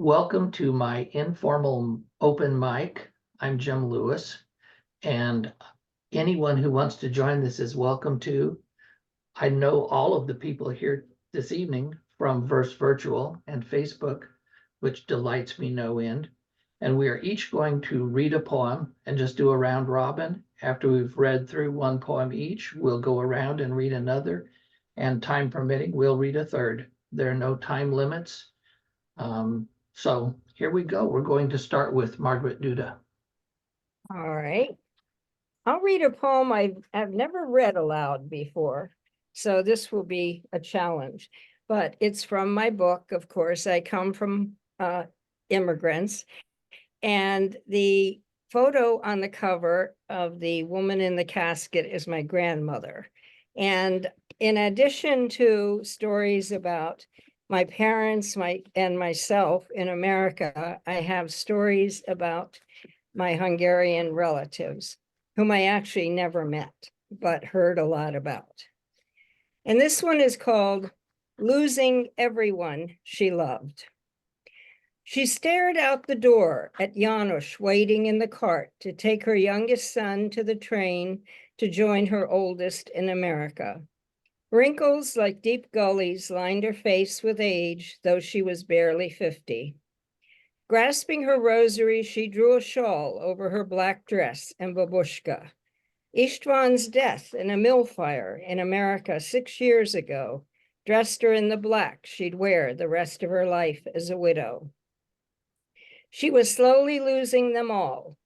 Welcome to my informal open mic. I'm j.lewis, and anyone who wants to join this is welcome to. I know all of the people here this evening from Verse Virtual and Facebook, which delights me no end. And we are each going to read a poem and just do a round robin. After we've read through one poem each, we'll go around and read another. And time permitting, we'll read a third. There are no time limits. So here we go. We're going to start with Margaret Duda. All right. I'll read a poem I've never read aloud before, so this will be a challenge. But it's from my book, of course. I come from immigrants. And the photo on the cover of the woman in the casket is my grandmother. And in addition to stories about my parents and myself in America, I have stories about my Hungarian relatives, whom I actually never met, but heard a lot about. And this one is called Losing Everyone She Loved. She stared out the door at Janusz waiting in the cart to take her youngest son to the train to join her oldest in America. Wrinkles like deep gullies lined her face with age, though she was barely 50. Grasping her rosary, she drew a shawl over her black dress and babushka. István's death in a mill fire in America 6 years ago dressed her in the black she'd wear the rest of her life as a widow. She was slowly losing them all.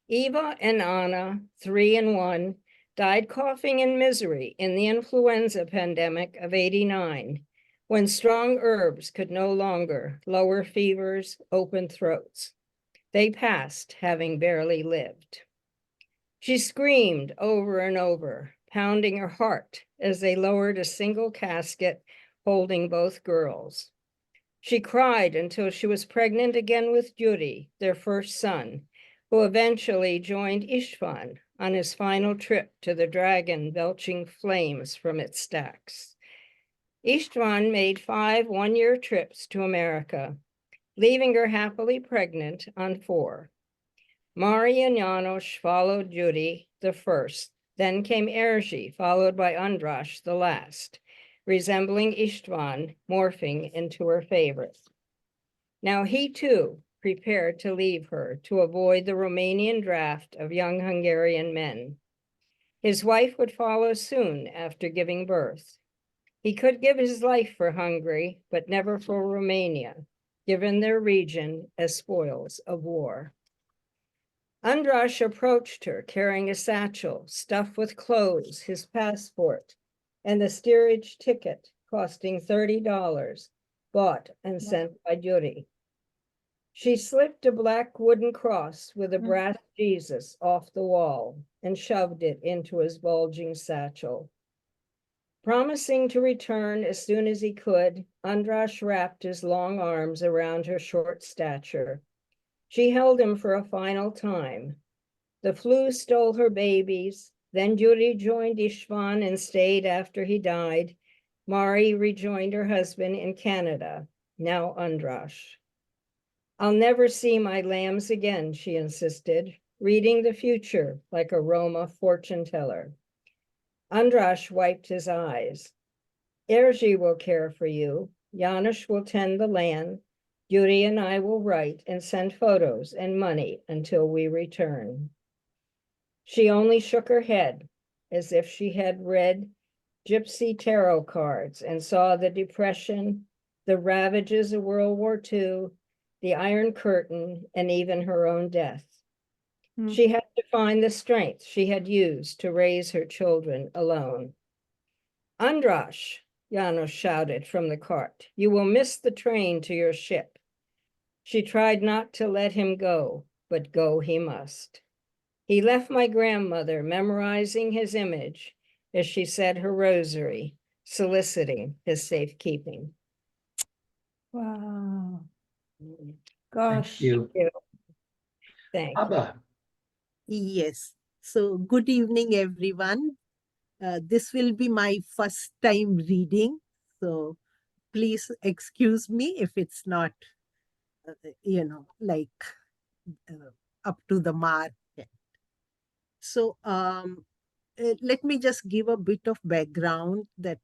Eva and Anna, 3 and 1, died coughing in misery in the influenza pandemic of '89, when strong herbs could no longer lower fevers, open throats. They passed, having barely lived. She screamed over and over, pounding her heart as they lowered a single casket holding both girls. She cried until she was pregnant again with Judy, their first son, who eventually joined István on his final trip to the dragon belching flames from its stacks. István made 5 one-year trips to America, leaving her happily pregnant on 4. Mari and Janos followed Judy, the first. Then came Erzsi, followed by András, the last, resembling István, morphing into her favorite. Now he too prepared to leave her to avoid the Romanian draft of young Hungarian men. His wife would follow soon after giving birth. He could give his life for Hungary, but never for Romania, given their region as spoils of war. András approached her carrying a satchel stuffed with clothes, his passport, and the steerage ticket costing $30, bought and sent by Judy. She slipped a black wooden cross with a brass Jesus off the wall and shoved it into his bulging satchel. Promising to return as soon as he could, András wrapped his long arms around her short stature. She held him for a final time. The flu stole her babies. Then Judy joined István and stayed after he died. Mari rejoined her husband in Canada, now András. I'll never see my lambs again, she insisted, reading the future like a Roma fortune teller. András wiped his eyes. Erzsi will care for you. Janos will tend the land. Judy and I will write and send photos and money until we return. She only shook her head as if she had read gypsy tarot cards and saw the Depression, the ravages of World War II, the Iron Curtain, and even her own death. She had to find the strength she had used to raise her children alone. András, Janos shouted from the cart, you will miss the train to your ship. She tried not to let him go, but go he must. He left my grandmother memorizing his image as she said her rosary, soliciting his safekeeping. Wow. Gosh. Thank you. Thank you. Abha. Yes. So good evening, everyone. This will be my first time reading. So please excuse me if it's not like up to the mark. So let me just give a bit of background that,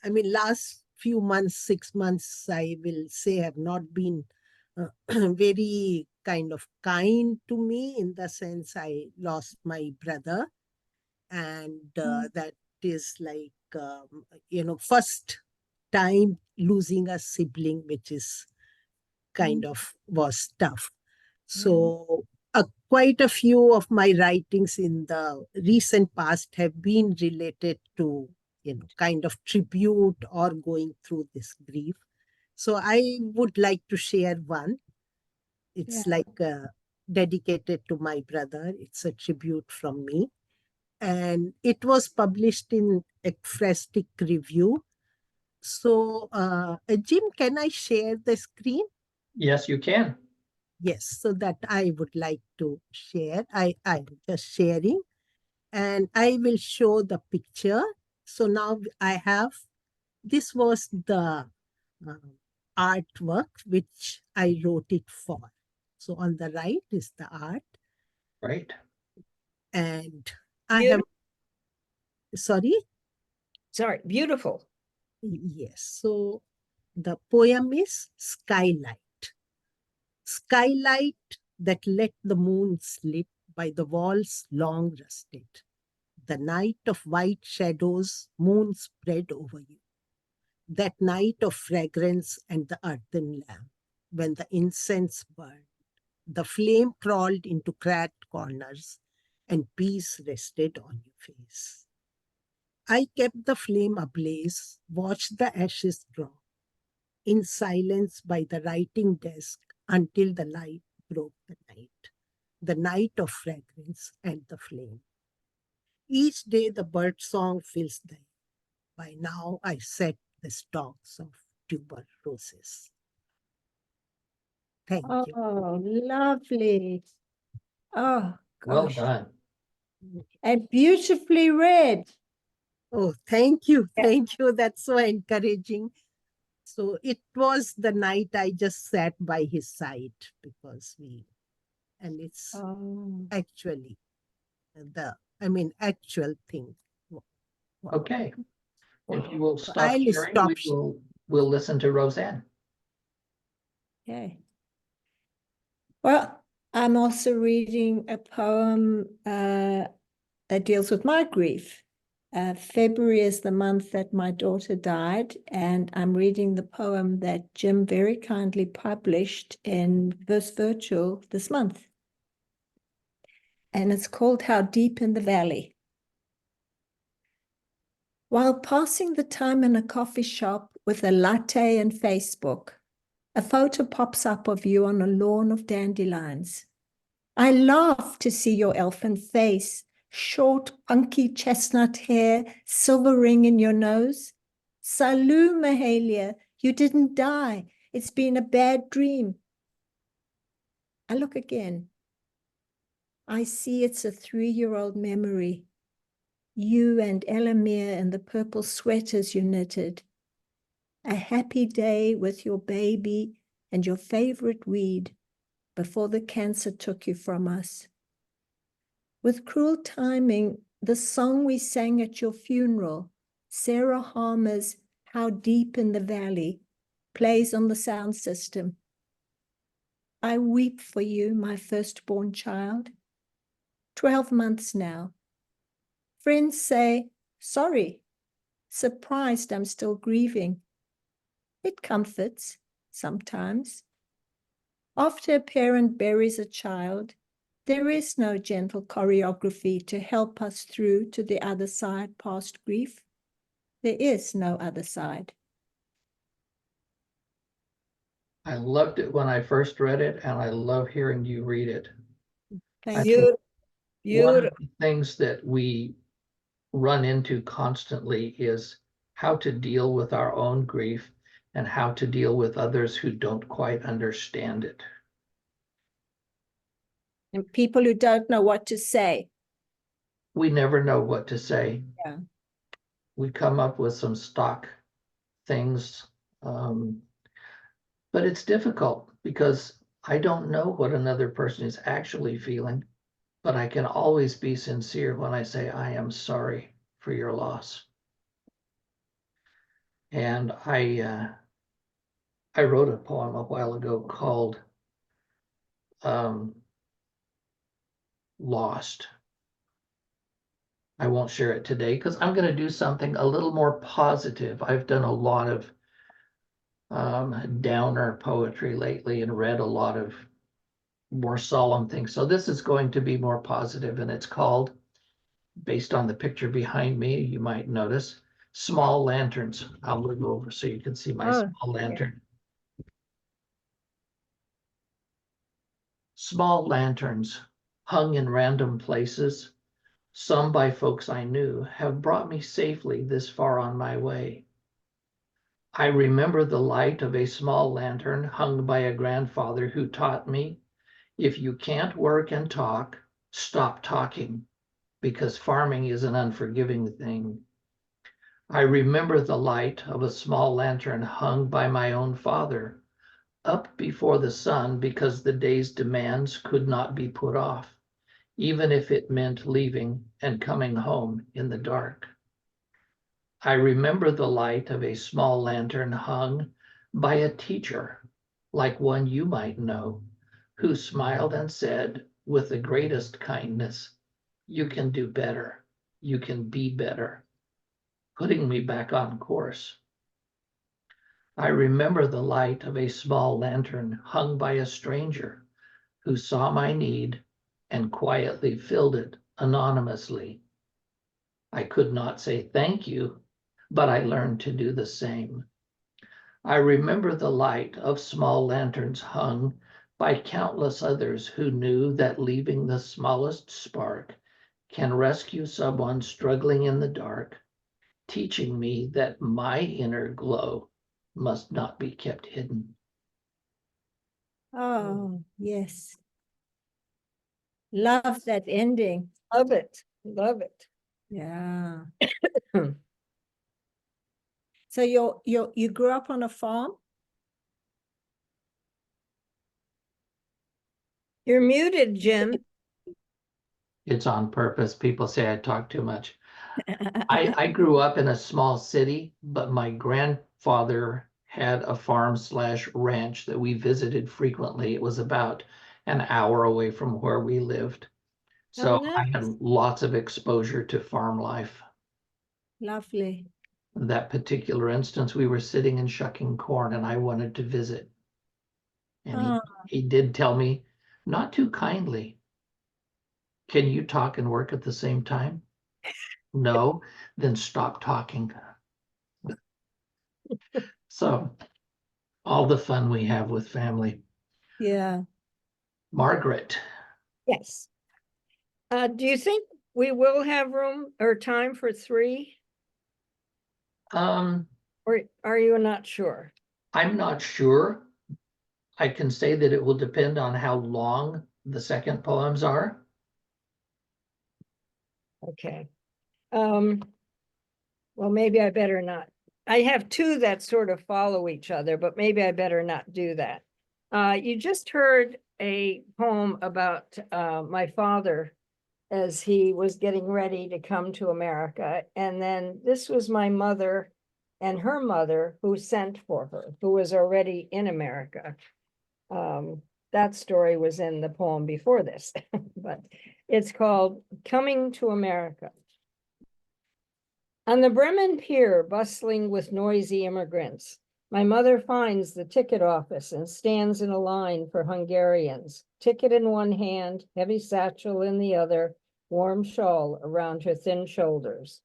last few months, 6 months, I will say, have not been very kind of kind to me, in the sense I lost my brother. And that is like, first time losing a sibling, which is kind of was tough. So quite a few of my writings in the recent past have been related to, kind of tribute or going through this grief. So I would like to share one. It's like dedicated to my brother. It's a tribute from me. And it was published in Ekphrastic Review. So, Jim, can I share the screen? Yes, you can. Yes, so that I would like to share. I'm just sharing, and I will show the picture. So now I have, this was the artwork which I wrote it for. So on the right is the art. Right. And I have, sorry? Sorry, beautiful. Yes, so the poem is Skylight. Skylight that let the moon slip by the walls long rusted. The night of white shadows, moon spread over you. That night of fragrance and the earthen lamp, when the incense burned, the flame crawled into cracked corners, and peace rested on your face. I kept the flame ablaze, watched the ashes drop, in silence by the writing desk until the light broke the night of fragrance and the flame. Each day the bird song fills the air. By now I set the stalks of tuber roses. Thank you. Oh, lovely. Oh, Well gosh. done. And beautifully read. Oh, thank you. Yeah. Thank you. That's so encouraging. So it was the night I just sat by his side, because and it's Oh. actually actual thing. Okay. If you will stop I'll sharing, stop. we'll listen to Roseann. Okay. Well, I'm also reading a poem that deals with my grief. February is the month that my daughter died, and I'm reading the poem that Jim very kindly published in Verse Virtual this month. And it's called How Deep in the Valley. While passing the time in a coffee shop with a latte and Facebook, a photo pops up of you on a lawn of dandelions. I laugh to see your elfin face, short, punky chestnut hair, silver ring in your nose. Salut, Mahalia, you didn't die. It's been a bad dream. I look again. I see it's a 3-year-old memory. You and Elamir in the purple sweaters you knitted. A happy day with your baby and your favorite weed before the cancer took you from us. With cruel timing, the song we sang at your funeral, Sarah Harmer's How Deep in the Valley, plays on the sound system. I weep for you, my firstborn child. 12 months now. Friends say, sorry, surprised I'm still grieving. It comforts sometimes. After a parent buries a child, there is no gentle choreography to help us through to the other side past grief. There is no other side. I loved it when I first read it, and I love hearing you read it. Thank think you. One Beautiful. of the things that we run into constantly is how to deal with our own grief and how to deal with others who don't quite understand it. And people who don't know what to say. We never know what to say. Yeah. We come up with some stock things. But it's difficult because I don't know what another person is actually feeling, but I can always be sincere when I say, I am sorry for your loss. And I wrote a poem a while ago called Lost. I won't share it today because I'm going to do something a little more positive. I've done a lot of downer poetry lately and read a lot of more solemn things. So this is going to be more positive, and it's called, based on the picture behind me, you might notice, Small Lanterns. I'll move over so you can see my Oh, small lantern. Small lanterns hung in random places, some by folks I knew, have brought me safely this far on my way. I remember the light of a small lantern hung by a grandfather who taught me, if you can't work and talk, stop talking, because farming is an unforgiving thing. I remember the light of a small lantern hung by my own father, up before the sun because the day's demands could not be put off, even if it meant leaving and coming home in the dark. I remember the light of a small lantern hung by a teacher, like one you might know, who smiled and said with the greatest kindness, you can do better, you can be better, putting me back on course. I remember the light of a small lantern hung by a stranger who saw my need and quietly filled it anonymously. I could not say thank you, but I learned to do the same. I remember the light of small lanterns hung by countless others who knew that leaving the smallest spark can rescue someone struggling in the dark, teaching me that my inner glow must not be kept hidden. Oh, yes. Love that ending. love it, love it. Yeah. So you grew up on a farm? You're muted, Jim. It's on purpose. People say I talk too much. I grew up in a small city, but my grandfather had a farm slash ranch that we visited frequently. It was about an hour away from where we lived. So Oh, I had nice. lots of exposure to farm life. Lovely. That particular instance, we were sitting and shucking corn and I wanted to visit. And Oh, he did tell me, not too kindly, can you talk and work at the same time? No, then stop talking. So all the fun we have with family. yeah. Margaret, Yes. Do you think we will have room or time for 3? um, Or are you not sure? I'm not sure. I can say that it will depend on how long the second poems are. Okay. Well, maybe I better not. I have 2 that sort of follow each other, but maybe I better not do that. You just heard a poem about my father as he was getting ready to come to America. And then this was my mother and her mother who sent for her, who was already in America. That story was in the poem before this, but it's called Coming to America. On the Bremen Pier, bustling with noisy immigrants, my mother finds the ticket office and stands in a line for Hungarians, ticket in one hand, heavy satchel in the other, warm shawl around her thin shoulders.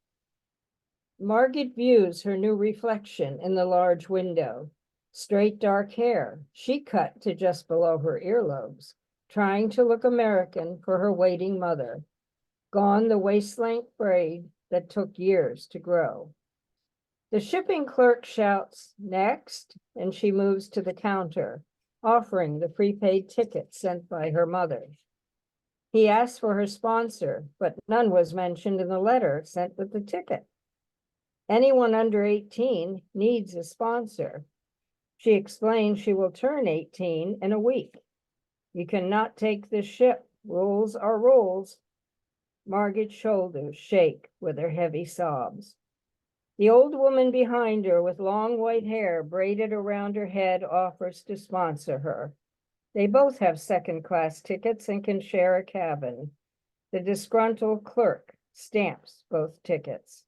Margaret views her new reflection in the large window. Straight dark hair, she cut to just below her earlobes, trying to look American for her waiting mother. Gone the waist-length braid that took years to grow. The shipping clerk shouts, "Next," and she moves to the counter, offering the prepaid ticket sent by her mother. He asks for her sponsor, but none was mentioned in the letter sent with the ticket. Anyone under 18 needs a sponsor. She explains she will turn 18 in a week. You cannot take this ship. Rules are rules. Margaret's shoulders shake with her heavy sobs. The old woman behind her with long white hair braided around her head offers to sponsor her. They both have second-class tickets and can share a cabin. The disgruntled clerk stamps both tickets.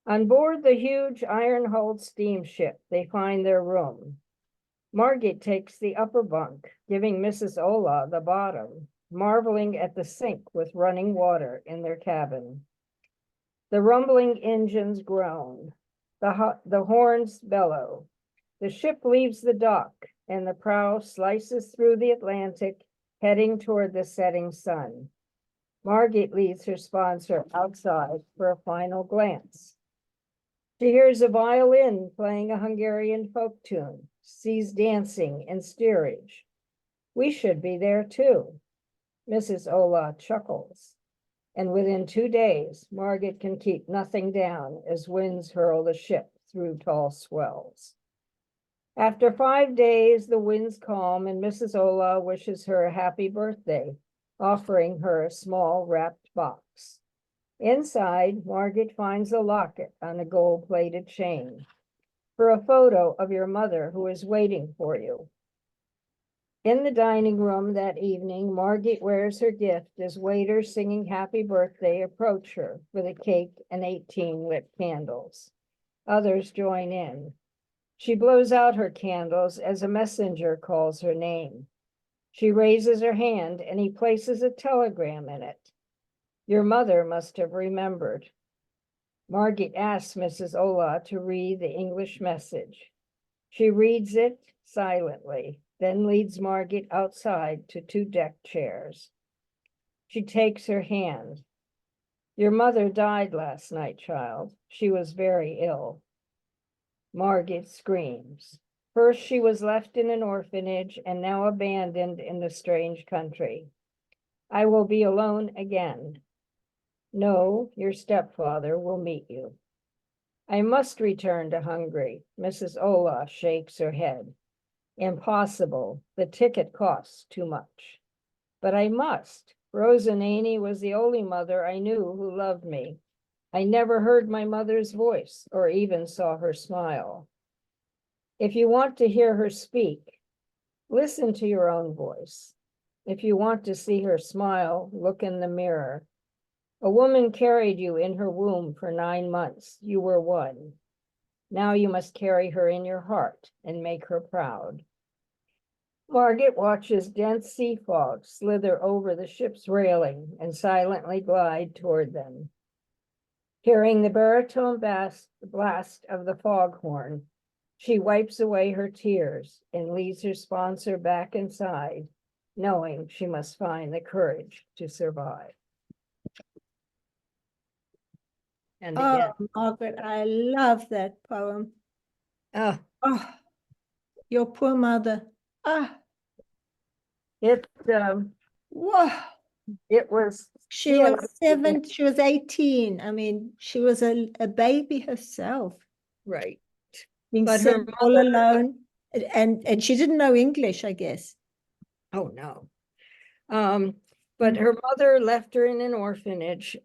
On board the huge iron-hulled steamship, they find their room. Margaret takes the upper bunk, giving Mrs. Ola the bottom, marveling at the sink with running water in their cabin. The rumbling engines groan. The horns bellow. The ship leaves the dock, and the prow slices through the Atlantic, heading toward the setting sun. Margaret leads her sponsor outside for a final glance. She hears a violin playing a Hungarian folk tune, sees dancing in steerage. We should be there too. Mrs. Ola chuckles. And within 2 days, Margaret can keep nothing down as winds hurl the ship through tall swells. After 5 days, the winds calm and Mrs. Ola wishes her a happy birthday, offering her a small wrapped box. Inside, Margaret finds a locket on a gold-plated chain. For a photo of your mother who is waiting for you. In the dining room that evening, Margaret wears her gift as waiters singing happy birthday approach her with a cake and 18 lit candles. Others join in. She blows out her candles as a messenger calls her name. She raises her hand and he places a telegram in it. Your mother must have remembered. Margaret asks Mrs. Ola to read the English message. She reads it silently, then leads Margaret outside to 2 deck chairs. She takes her hand. Your mother died last night, child. She was very ill. Margaret screams. First she was left in an orphanage and now abandoned in a strange country. I will be alone again. No, your stepfather will meet you. I must return to Hungary. Mrs. Ola shakes her head. Impossible. The ticket costs too much. But I must. Roseann was the only mother I knew who loved me. I never heard my mother's voice or even saw her smile. If you want to hear her speak, listen to your own voice. If you want to see her smile, look in the mirror. A woman carried you in her womb for 9 months. You were 1. Now you must carry her in your heart and make her proud. Margaret watches dense sea fog slither over the ship's railing and silently glide toward them. Hearing the baritone blast of the foghorn, she wipes away her tears and leads her sponsor back inside, knowing she must find the courage to survive. And again, Margaret, I love that poem. oh, Oh, your poor mother. Ah, it whoa. was She was 7, she was 18. I mean, she was a baby herself, right. being But sent her all mother- alone. And she didn't know English, I guess. Oh, no. But her mother left her in an orphanage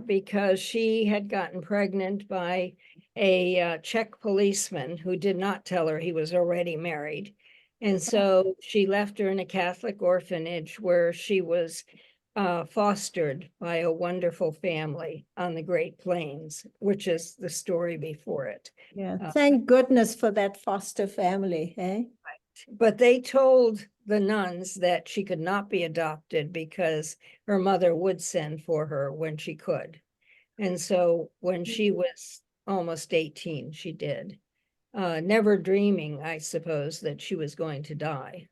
because she had gotten pregnant by a Czech policeman who did not tell her he was already married. And so she left her in a Catholic orphanage where she was fostered by a wonderful family on the Great Plains, which is the story before it. Yeah, thank goodness for that foster family, eh? But they told the nuns that she could not be adopted because her mother would send for her when she could. And so when she was almost 18, she did, never dreaming, I suppose, that she was going to die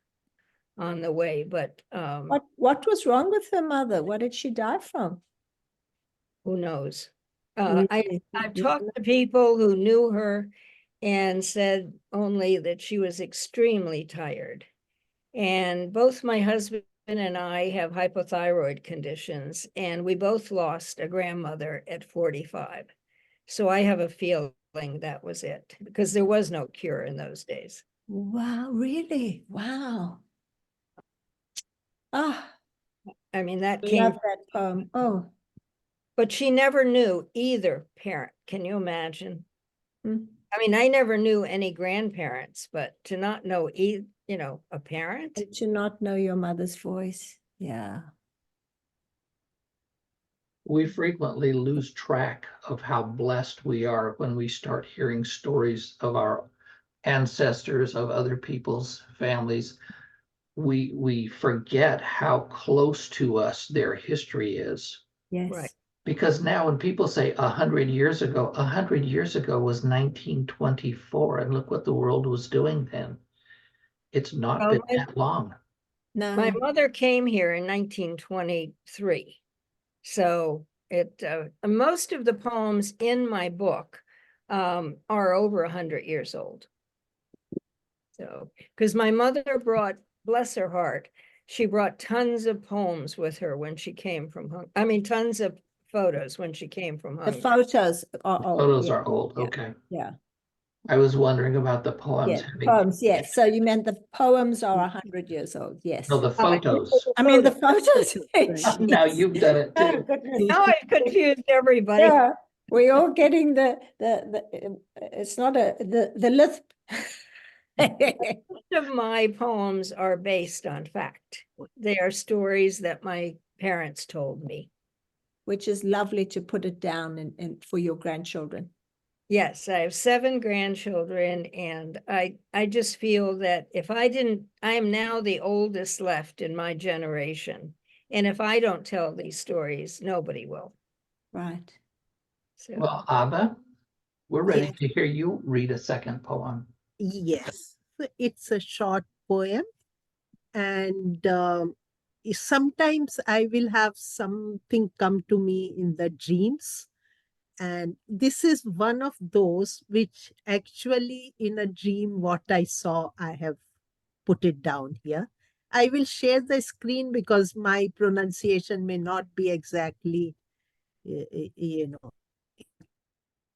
on the way. But What was wrong with her mother? What did she die from? who knows? Really? I've talked to people who knew her and said only that she was extremely tired. And both my husband and I have hypothyroid conditions, and we both lost a grandmother at 45. So I have a feeling that was it, because there was no cure in those days. Wow, really? Wow. Ah, I mean, that I came, love that poem. Oh, but she never knew either parent. Can you imagine? mm, I mean, I never knew any grandparents, but to not know, a parent. and to not know your mother's voice. Yeah. We frequently lose track of how blessed we are when we start hearing stories of our ancestors, of other people's families. We forget how close to us their history is. Yes. Right. Because now when people say 100 years ago, 100 years ago was 1924, and look what the world was doing then. It's not Well, been my, that long. my No. mother came here in 1923. So most of the poems in my book are over 100 years old. So, because my mother brought, bless her heart, she brought tons of poems with her when she came from tons of photos when she came from The Hungary. photos are old. Photos Yeah. are old. Yeah. Okay. Yeah. I was wondering about the poems. Yeah. having- Poems. Yes. So you meant the poems are 100 years old. Yes. No, the Oh, photos. I mean, the photos. Right. Now Yes. you've done it Oh, too. goodness. Now I've confused everybody. Yeah, we're all getting it's not the lisp. Most of my poems are based on fact. They are stories that my parents told me. Which is lovely to put it down and for your grandchildren. Yes, I have 7 grandchildren, and I just feel that if I am now the oldest left in my generation. And if I don't tell these stories, nobody will. Right. So, Well, Abba, we're ready Yes. to hear you read a second poem. Yes, so it's a short poem, and sometimes I will have something come to me in the dreams. And this is one of those which actually in a dream, what I saw, I have put it down here. I will share the screen because my pronunciation may not be exactly,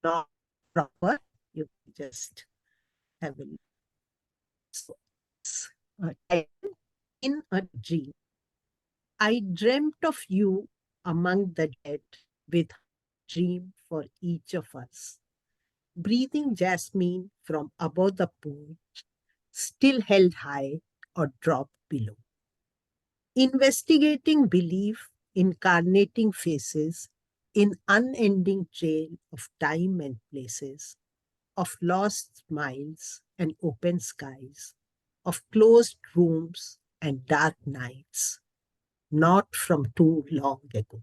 not proper. You just have a look. So, it's, in a dream, I dreamt of you among the dead with dream for each of us. Breathing jasmine from above the pool, still held high or dropped below. Investigating belief, incarnating faces in unending trail of time and places, of lost smiles and open skies, of closed rooms and dark nights, not from too long ago.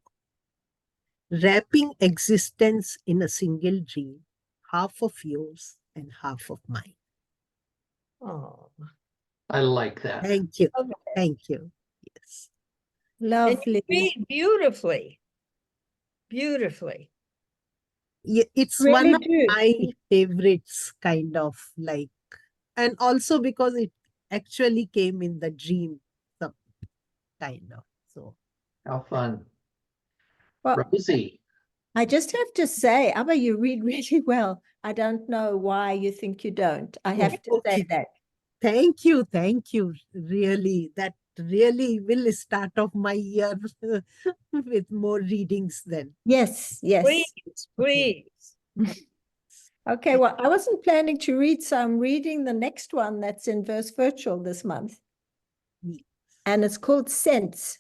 Wrapping existence in a single dream, half of yours and half of mine. oh, I like that. Thank you. okay. Thank you. Yes. And Lovely. you read beautifully, beautifully. Yeah, it's Really one of do. my favorites, kind of like, and also because it actually came in the dream, some kind of. So How fun. Well, Rosie, I just have to say, Abba, you read really well. I don't know why you think you don't. I have to say okay. that. Thank you. Thank you. Really, that really will start off my year with more readings then. Yes, yes. Please, please. Okay, well, I wasn't planning to read, so I'm reading the next one that's in Verse Virtual this month. Yes. And it's called Cents.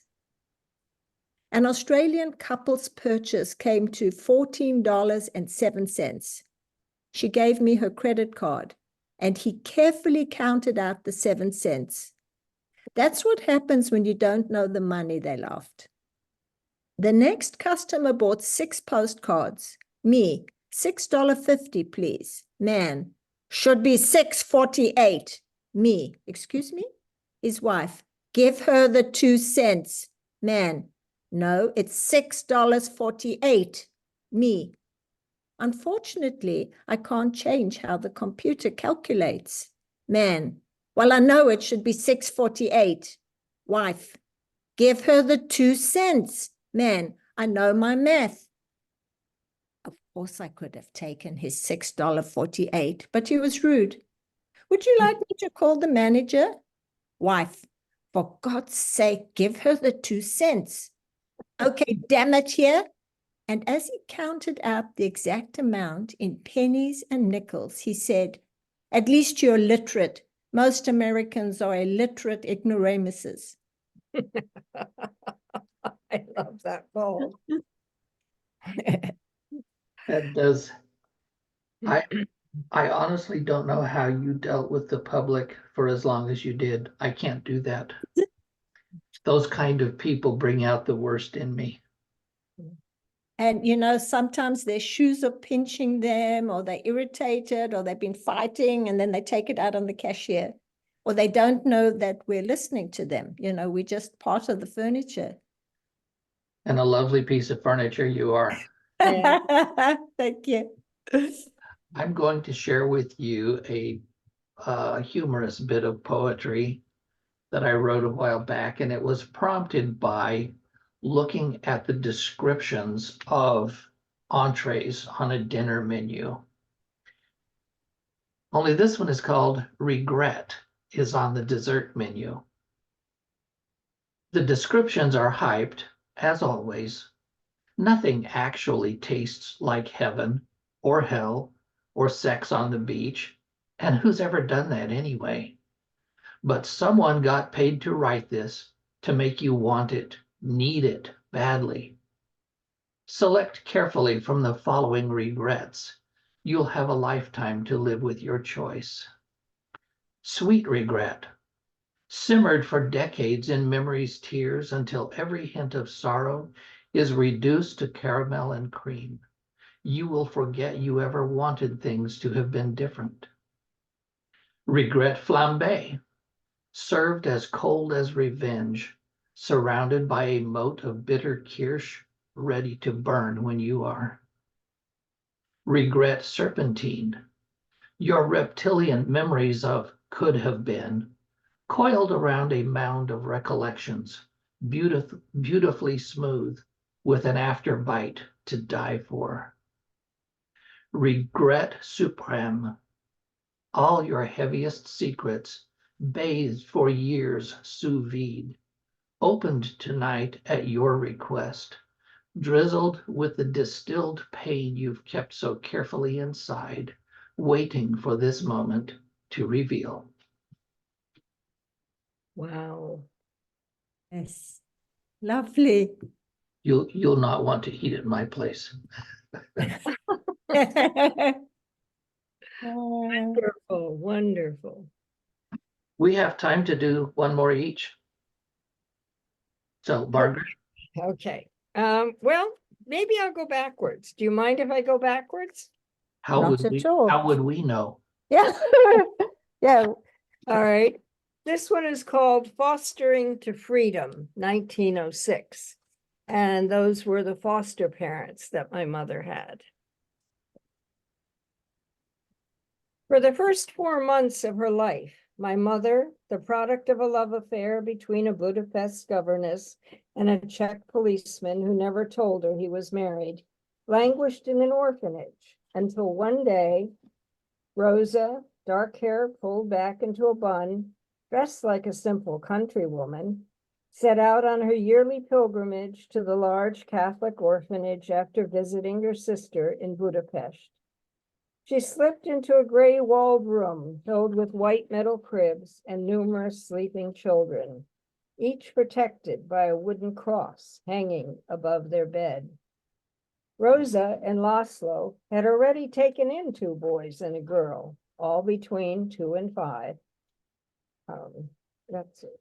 An Australian couple's purchase came to $14.07. She gave me her credit card, and he carefully counted out the 7 cents. That's what happens when you don't know the money, they laughed. The next customer bought 6 postcards. Me, $6.50, please. Man, should be $6.48. Me, excuse me? His wife, give her the 2 cents. Man, no, it's $6.48. Me, unfortunately, I can't change how the computer calculates. Man, well, I know it should be 6.48. Wife, give her the 2 cents. Man, I know my math. Of course, I could have taken his $6.48, but he was rude. Would you like me to call the manager? Wife, for God's sake, give her the 2 cents. Okay, damn it here. And as he counted out the exact amount in pennies and nickels, he said, at least you're literate. Most Americans are illiterate ignoramuses. I love that poem. That does. I honestly don't know how you dealt with the public for as long as you did. I can't do that. Those kind of people bring out the worst in me. And, you know, sometimes their shoes are pinching them, or they're irritated, or they've been fighting, and then they take it out on the cashier, or they don't know that we're listening to them. You know, we're just part of the furniture. And a lovely piece of furniture you are. Yeah. Thank you. I'm going to share with you a humorous bit of poetry that I wrote a while back, and it was prompted by looking at the descriptions of entrees on a dinner menu. Only this one is called Regret is on the dessert menu. The descriptions are hyped, as always. Nothing actually tastes like heaven or hell or sex on the beach. And who's ever done that anyway? But someone got paid to write this to make you want it, need it badly. Select carefully from the following regrets. You'll have a lifetime to live with your choice. Sweet regret, simmered for decades in memory's tears until every hint of sorrow is reduced to caramel and cream. You will forget you ever wanted things to have been different. Regret flambe, served as cold as revenge, surrounded by a moat of bitter kirsch, ready to burn when you are. Regret serpentine, your reptilian memories of could have been, coiled around a mound of recollections, beautifully smooth, with an afterbite to die for. Regret supreme, all your heaviest secrets, bathed for years sous vide, opened tonight at your request, drizzled with the distilled pain you've kept so carefully inside, waiting for this moment to reveal. Wow. Yes. Lovely. You'll not want to eat at my place. Wonderful, wonderful. We have time to do one more each. So, Margaret, Okay. Well, maybe I'll go backwards. Do you mind if I go backwards? Not at all. how would we know? Yeah. Yeah. All right. This one is called Fostering to Freedom, 1906. And those were the foster parents that my mother had. For the first 4 months of her life, my mother, the product of a love affair between a Budapest governess and a Czech policeman who never told her he was married, languished in an orphanage until one day, Rosa, dark hair pulled back into a bun, dressed like a simple country woman, set out on her yearly pilgrimage to the large Catholic orphanage after visiting her sister in Budapest. She slipped into a gray-walled room filled with white metal cribs and numerous sleeping children, each protected by a wooden cross hanging above their bed. Rosa and Laszlo had already taken in 2 boys and a girl, all between 2 and 5. That's it.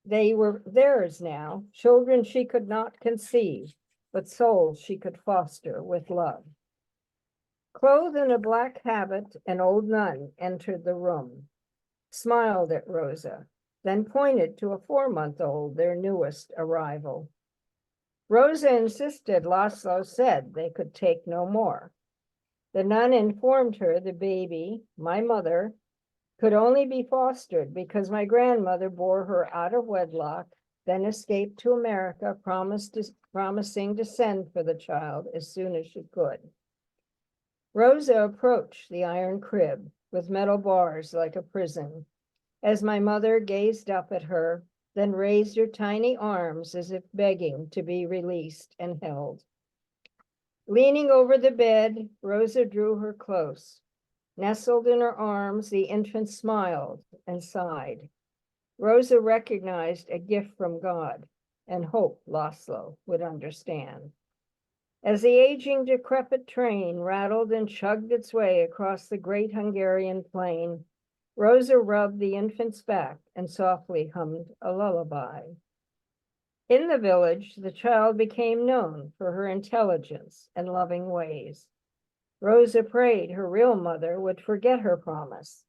They were theirs now, children she could not conceive, but souls she could foster with love. Clothed in a black habit, an old nun entered the room, smiled at Rosa, then pointed to a 4-month-old, their newest arrival. Rosa insisted Laszlo said they could take no more. The nun informed her the baby, my mother, could only be fostered because my grandmother bore her out of wedlock, then escaped to America, promising to send for the child as soon as she could. Rosa approached the iron crib, with metal bars like a prison. As my mother gazed up at her, then raised her tiny arms as if begging to be released and held. Leaning over the bed, Rosa drew her close. Nestled in her arms, the infant smiled and sighed. Rosa recognized a gift from God and hoped Laszlo would understand. As the aging, decrepit train rattled and chugged its way across the great Hungarian plain, Rosa rubbed the infant's back and softly hummed a lullaby. In the village, the child became known for her intelligence and loving ways. Rosa prayed her real mother would forget her promise,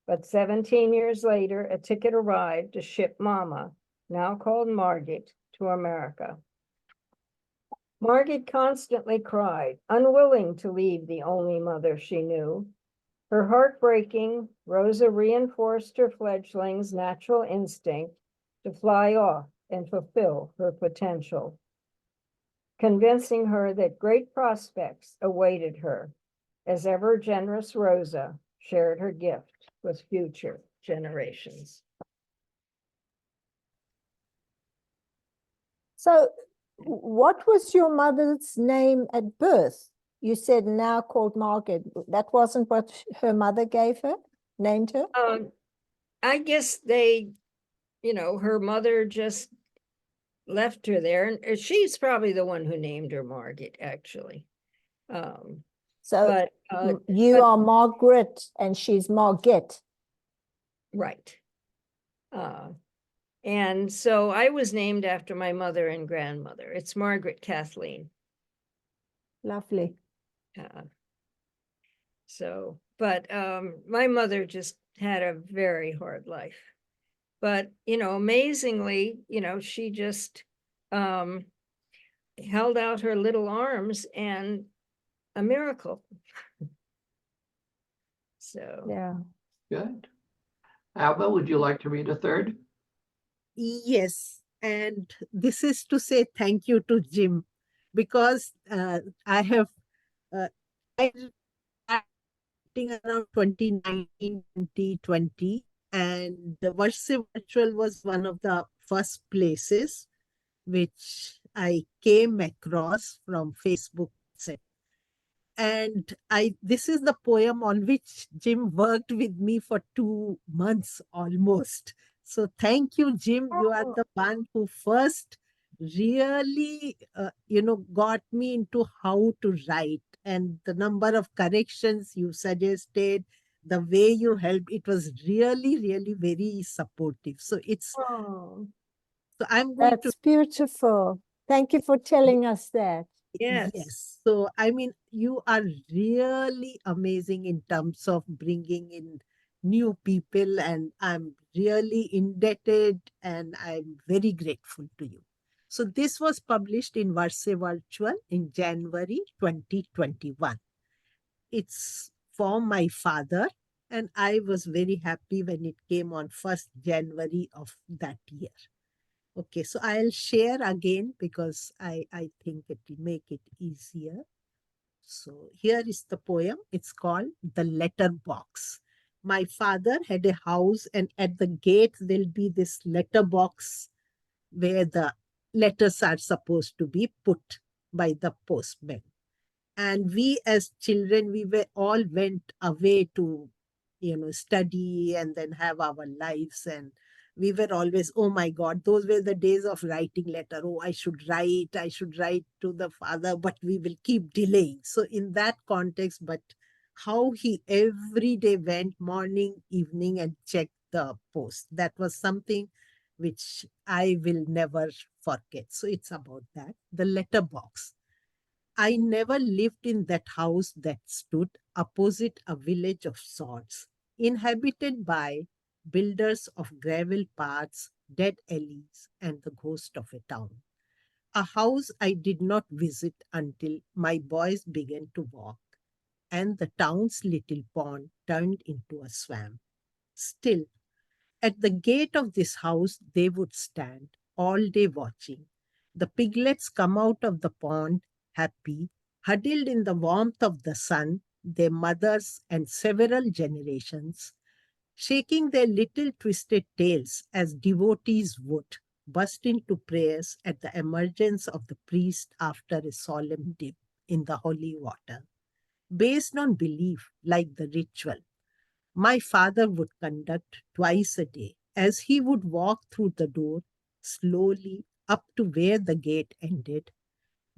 but 17 years later, a ticket arrived to ship Mama, now called Margaret, to America. Margaret constantly cried, unwilling to leave the only mother she knew. Her heart breaking, Rosa reinforced her fledgling's natural instinct to fly off and fulfill her potential, convincing her that great prospects awaited her as ever generous Rosa shared her gift with future generations. So, what was your mother's name at birth? You said now called Margaret. That wasn't what her mother gave her, named her? I guess they, her mother just left her there, and she's probably the one who named her Margaret, actually. So But you are Margaret and she's Margaret. right. And so I was named after my mother and grandmother. It's Margaret Kathleen. Lovely. But my mother just had a very hard life. But, amazingly, she just held out her little arms and a miracle. So, yeah. Good. Alba, would you like to read a third? Yes, and this is to say thank you to Jim, because I have I writing around 2019, 2020, and the virtual was one of the first places which I came across from Facebook. And this is the poem on which Jim worked with me for 2 months almost. So thank you, Jim. You are the one who first really, got me into how to write, and the number of corrections you suggested, the way you helped, it was really, really very supportive. So so I'm going to. That's beautiful. Thank you for telling us that. yes. Yes. So, I mean, you are really amazing in terms of bringing in new people, and I'm really indebted and I'm very grateful to you. So, this was published in Verse Virtual in January 2021. It's for my father, and I was very happy when it came on 1st January of that year. Okay, so I'll share again because I think it will make it easier. So here is the poem. It's called The Letter Box. My father had a house, and at the gate there'll be this letter box where the letters are supposed to be put by the postman. And we as children, we were all went away to, study and then have our lives. And we were always, oh my God, those were the days of writing letter. Oh, I should write to the father, but we will keep delaying. So in that context, but how he every day went morning, evening and checked the post. That was something which I will never forget. So it's about that. The letter box. I never lived in that house that stood opposite a village of sorts, inhabited by builders of gravel paths, dead alleys, and the ghost of a town. A house I did not visit until my boys began to walk, and the town's little pond turned into a swamp. Still, at the gate of this house they would stand, all day watching. The piglets come out of the pond, happy, huddled in the warmth of the sun, their mothers, and several generations, shaking their little twisted tails as devotees would, burst into prayers at the emergence of the priest after a solemn dip in the holy water. Based on belief, like the ritual, my father would conduct twice a day, as he would walk through the door slowly up to where the gate ended.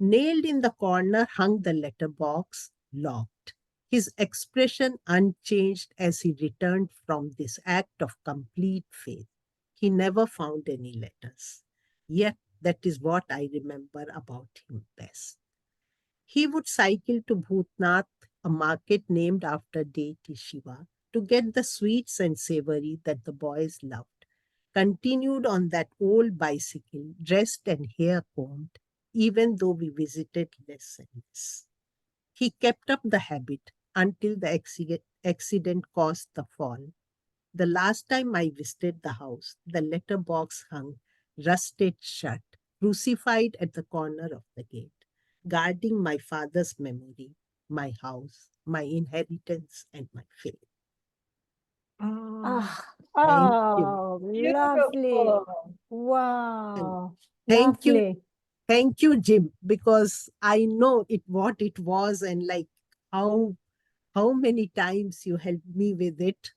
Nailed in the corner hung the letterbox, locked, his expression unchanged as he returned from this act of complete faith. He never found any letters. Yet that is what I remember about him best. He would cycle to Bhutnath, a market named after deity Shiva, to get the sweets and savory that the boys loved. Continued on that old bicycle, dressed and hair combed, even though we visited less and less. He kept up the habit until the accident caused the fall. The last time I visited the house, the letterbox hung rusted shut, crucified at the corner of the gate, guarding my father's memory, my house, my inheritance, and my faith. Oh, Thank you. Oh, lovely. beautiful. Wow, Thank you. lovely. Thank you, Jim, because I know what it was and like how many times you helped me with it.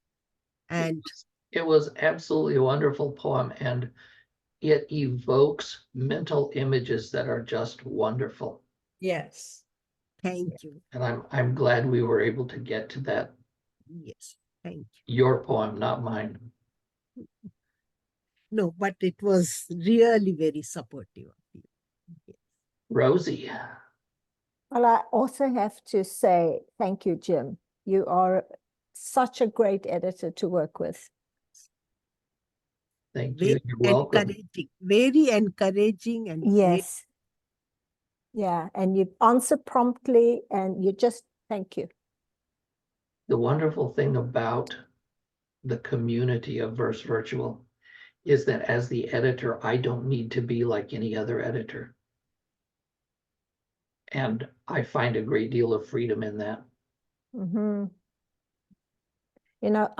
And It was absolutely a wonderful poem, and it evokes mental images that are just wonderful. Yes. thank you. And I'm glad we were able to get to that, Yes, thank your poem, not mine. you. No, but it was really very supportive of you. Yes. Rosie, Well, I also have to say thank you, Jim. You are such a great editor to work with. thank Very you. You're welcome. very encouraging and very, Yes. Yeah, and you answer promptly and you just thank you. The wonderful thing about the community of Verse Virtual is that as the editor, I don't need to be like any other editor. And I find a great deal of freedom in that. Mhm. You know,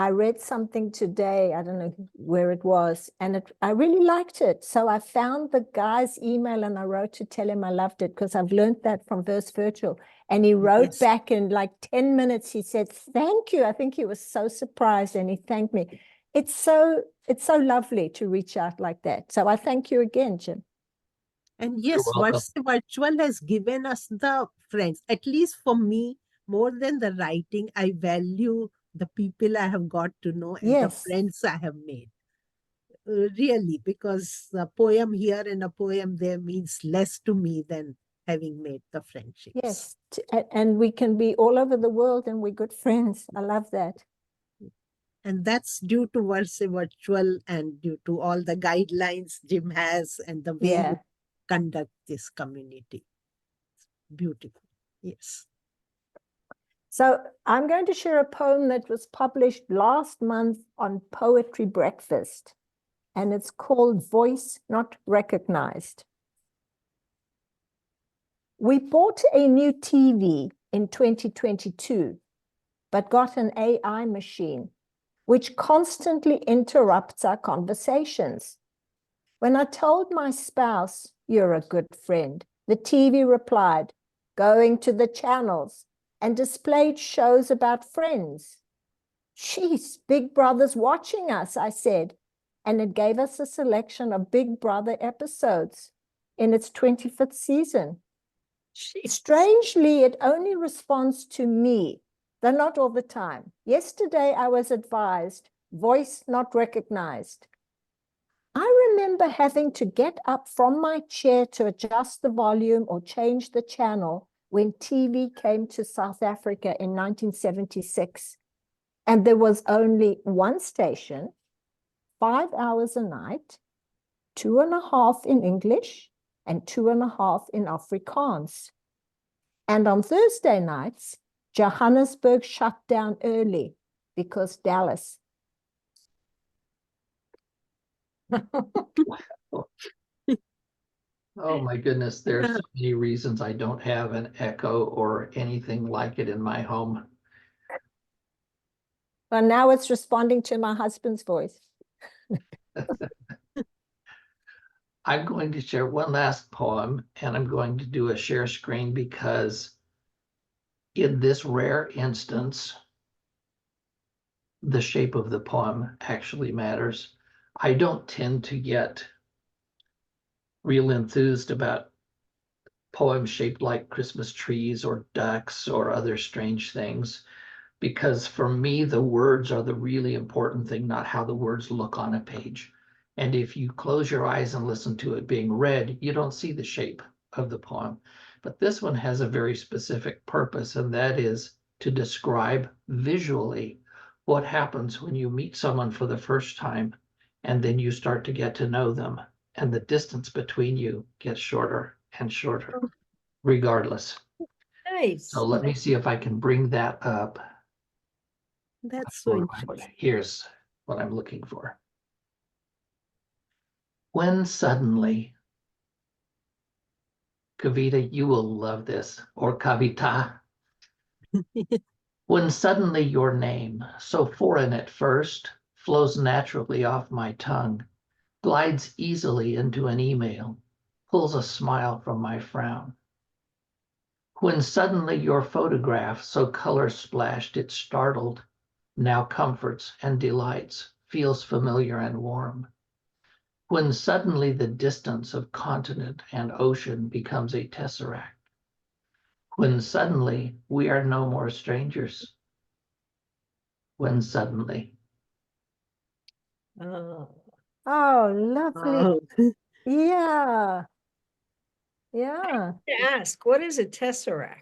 I read something today, I don't know where it was, and I really liked it. So I found the guy's email and I wrote to tell him I loved it because I've learned that from Verse Virtual. And he wrote yes. back in like 10 minutes, he said, thank you. I think he was so surprised and he thanked me. It's so lovely to reach out like that. So I thank you again, Jim. And You're yes, welcome. virtual has given us the friends. At least for me, more than the writing, I value the people I have got to know and the Yes. friends I have made. Really, because a poem here and a poem there means less to me than having made the friendships. Yes. And we can be all over the world and we're good friends. I love that. And that's due to Verse Virtual and due to all the guidelines Jim has and the way Yeah. you conduct this community. Beautiful. Yes. So I'm going to share a poem that was published last month on Poetry Breakfast, and it's called Voice Not Recognized. We bought a new TV in 2022, but got an AI machine, which constantly interrupts our conversations. When I told my spouse, "You're a good friend," the TV replied, "Going to the channels," and displayed shows about friends. "Geez, Big Brother's watching us," I said, and it gave us a selection of Big Brother episodes in its 25th season. Strangely, it only responds to me, though not all the time. Yesterday, I was advised, voice not recognized. I remember having to get up from my chair to adjust the volume or change the channel when TV came to South Africa in 1976. And there was only one station, 5 hours a night, 2.5 in English and 2.5 in Afrikaans. And on Thursday nights, Johannesburg shut down early because Dallas. Oh, my goodness, there's so many reasons I don't have an echo or anything like it in my home. Well, now it's responding to my husband's voice. I'm going to share one last poem, and I'm going to do a share screen because in this rare instance, the shape of the poem actually matters. I don't tend to get real enthused about poems shaped like Christmas trees or ducks or other strange things, because for me, the words are the really important thing, not how the words look on a page. And if you close your eyes and listen to it being read, you don't see the shape of the poem. But this one has a very specific purpose, and that is to describe visually what happens when you meet someone for the first time, and then you start to get to know them, and the distance between you gets shorter and shorter, regardless. Nice. So let me see if I can bring that up. That's so interesting. Here's what I'm looking for. When suddenly, Kavita, you will love this, or Kavita. When suddenly your name, so foreign at first, flows naturally off my tongue, glides easily into an email, pulls a smile from my frown. When suddenly your photograph, so color splashed it startled, now comforts and delights, feels familiar and warm. When suddenly the distance of continent and ocean becomes a tesseract. When suddenly we are no more strangers. When suddenly. Oh, Oh, lovely. Wow. Yeah. Yeah. to ask, what is a tesseract?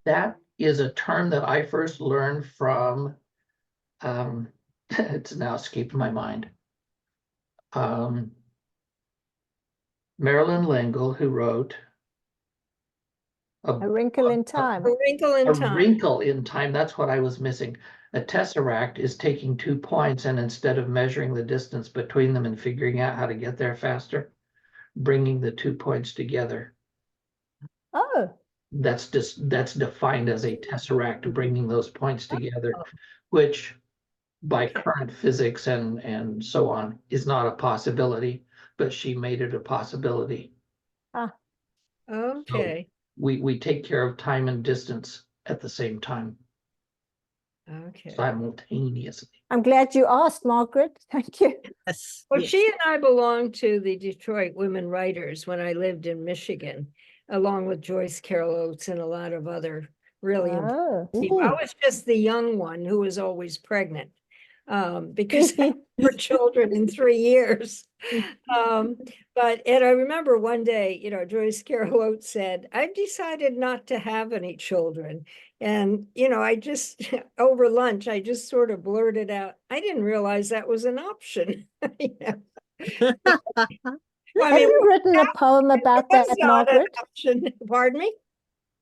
That is a term that I first learned from, it's now escaped my mind. Marilyn L'Engle, who wrote A Wrinkle in Time. A wrinkle in A time. wrinkle in time, that's what I was missing. A tesseract is taking 2 points and instead of measuring the distance between them and figuring out how to get there faster, bringing the 2 points together. Oh, That's defined as a tesseract, bringing those points together, which by current physics and so on is not a possibility, but she made it a possibility. Okay, We take care of time and distance at the same time, okay. simultaneously. I'm glad you asked, Margaret. Thank you. Yes. Well, yes. she and I belonged to the Detroit Women Writers when I lived in Michigan, along with Joyce Carol Oates and a lot of other really important Oh, people. I was just the young one who was always pregnant, because I had 4 children in 3 years. But I remember one day, Joyce Carol Oates said, "I've decided not to have any children." And, I just, over lunch, I just sort of blurted out, I didn't realize that was an option. Well, have you written a poem about it was that, not an Margaret? option. Pardon me?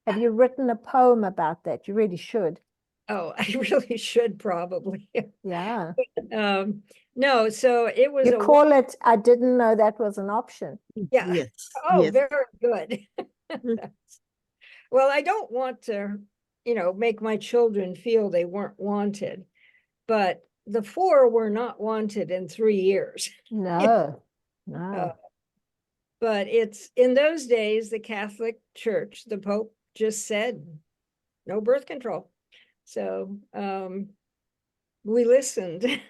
Have you written a poem about that? You really should. Oh, I really should probably. Yeah. No, so it was You a, call it, I didn't know that was an option. yeah. Yes. Oh, yes. very good. Well, I don't want to, make my children feel they weren't wanted, but the 4 were not wanted in 3 years. No, no. But it's in those days, the Catholic Church, the Pope just said no birth control. So we listened.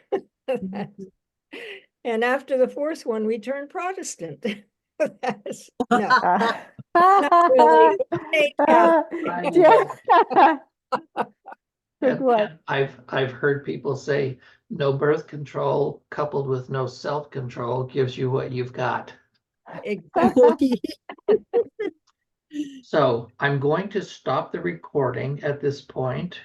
And after the 4th one, we turned Protestant. No, not really. Yeah. Good one. And I've heard people say no birth control coupled with no self-control gives you what you've got. Exactly. So I'm going to stop the recording at this point.